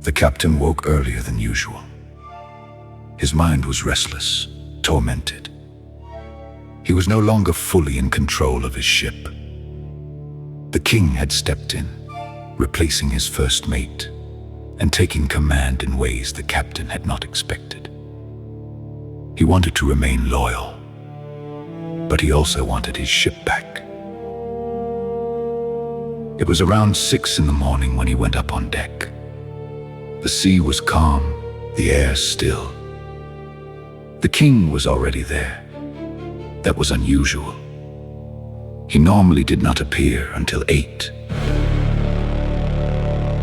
The captain woke earlier than usual. His mind was restless, tormented. He was no longer fully in control of his ship. The king had stepped in, replacing his first mate, and taking command in ways the captain had not expected. He wanted to remain loyal, but he also wanted his ship back. It was around 6 in the morning when he went up on deck. The sea was calm, the air still. The king was already there. That was unusual. He normally did not appear until 8.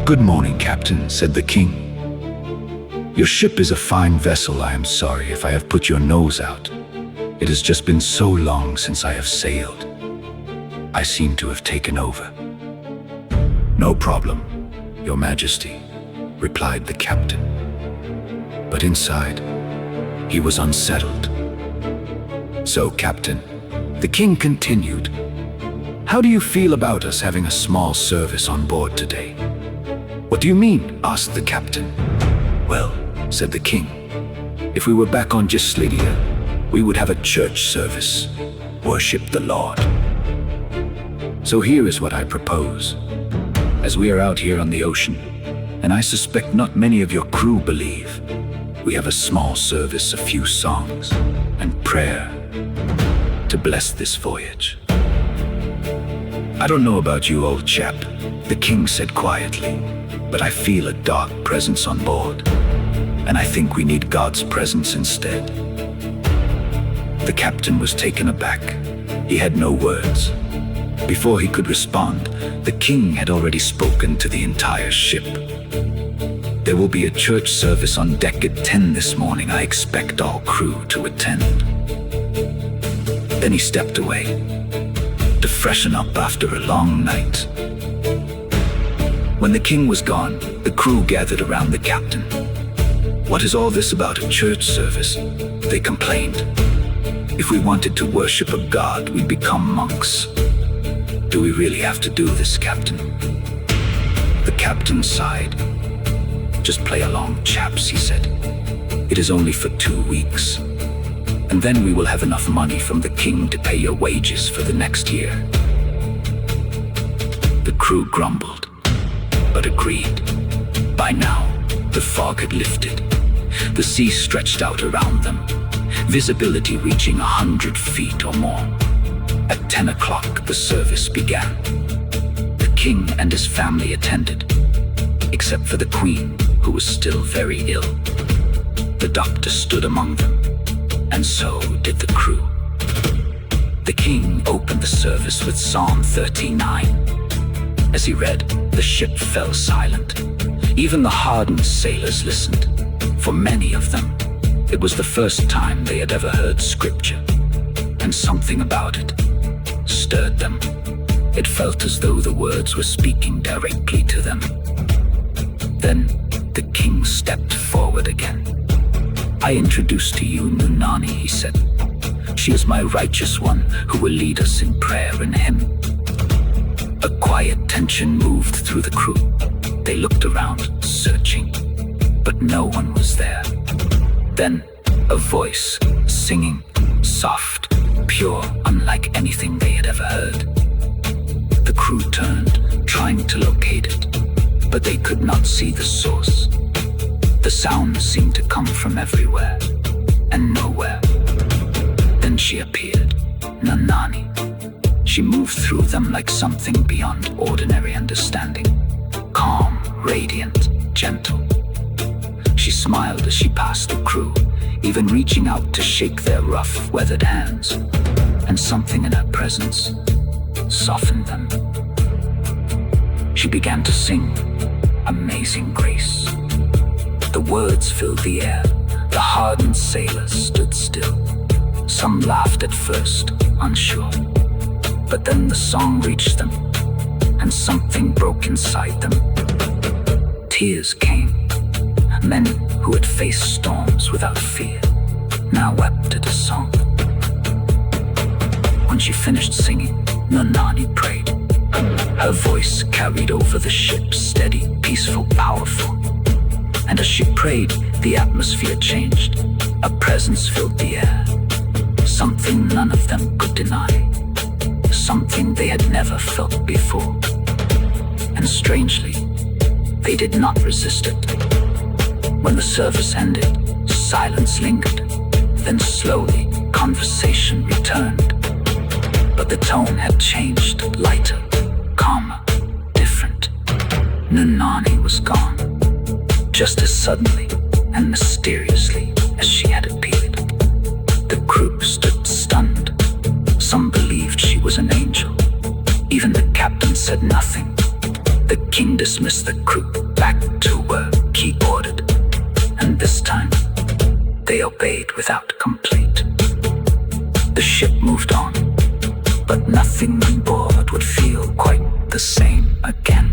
"Good morning, Captain," said the king. "Your ship is a fine vessel. I am sorry if I have put your nose out. It has just been so long since I have sailed. I seem to have taken over." "No problem, Your Majesty," replied the captain. But inside, he was unsettled. "So, Captain," the king continued, "how do you feel about us having a small service on board today?" "What do you mean?" asked the captain. "Well," said the king, "if we were back on Gislidia, we would have a church service, worship the Lord. So here is what I propose. As we are out here on the ocean, and I suspect not many of your crew believe, we have a small service, a few songs, and prayer to bless this voyage." "I don't know about you, old chap," the king said quietly, "but I feel a dark presence on board, and I think we need God's presence instead." The captain was taken aback. He had no words. Before he could respond, the king had already spoken to the entire ship. "There will be a church service on deck at 10 this morning. I expect all crew to attend." Then he stepped away to freshen up after a long night. When the king was gone, the crew gathered around the captain. "What is all this about a church service?" they complained. "If we wanted to worship a god, we'd become monks. Do we really have to do this, Captain?" The captain sighed. "Just play along, chaps," he said. "It is only for 2 weeks, and then we will have enough money from the king to pay your wages for the next year." The crew grumbled, but agreed. By now, the fog had lifted. The sea stretched out around them, visibility reaching 100 feet or more. At 10 o'clock, the service began. The king and his family attended, except for the queen, who was still very ill. The doctor stood among them, and so did the crew. The king opened the service with Psalm 39. As he read, the ship fell silent. Even the hardened sailors listened. For many of them, it was the first time they had ever heard scripture, and something about it stirred them. It felt as though the words were speaking directly to them. Then the king stepped forward again. "I introduce to you Nunani," he said. "She is my righteous one who will lead us in prayer and hymn." A quiet tension moved through the crew. They looked around, searching, but no one was there. Then a voice, singing, soft, pure, unlike anything they had ever heard. The crew turned, trying to locate it, but they could not see the source. The sound seemed to come from everywhere and nowhere. Then she appeared, Nunani. She moved through them like something beyond ordinary understanding. Calm, radiant, gentle. She smiled as she passed the crew, even reaching out to shake their rough, weathered hands. And something in her presence softened them. She began to sing, "Amazing Grace." The words filled the air. The hardened sailors stood still. Some laughed at first, unsure. But then the song reached them, and something broke inside them. Tears came. Men who had faced storms without fear now wept at a song. When she finished singing, Nunani prayed. Her voice carried over the ship, steady, peaceful, powerful. as she prayed, the atmosphere changed. A presence filled the air, something none of them could deny, something they had never felt before. And strangely, they did not resist it. When the service ended, silence lingered. Then slowly, conversation returned. But the tone had changed, lighter, calmer, different. Nunani was gone, just as suddenly and mysteriously as she had appeared. The crew stood stunned. Some believed she was an angel. Even the captain said nothing. The king dismissed the crew back to work, he ordered. And this time, they obeyed without complaint. The ship moved on, but nothing on board would feel quite the same again.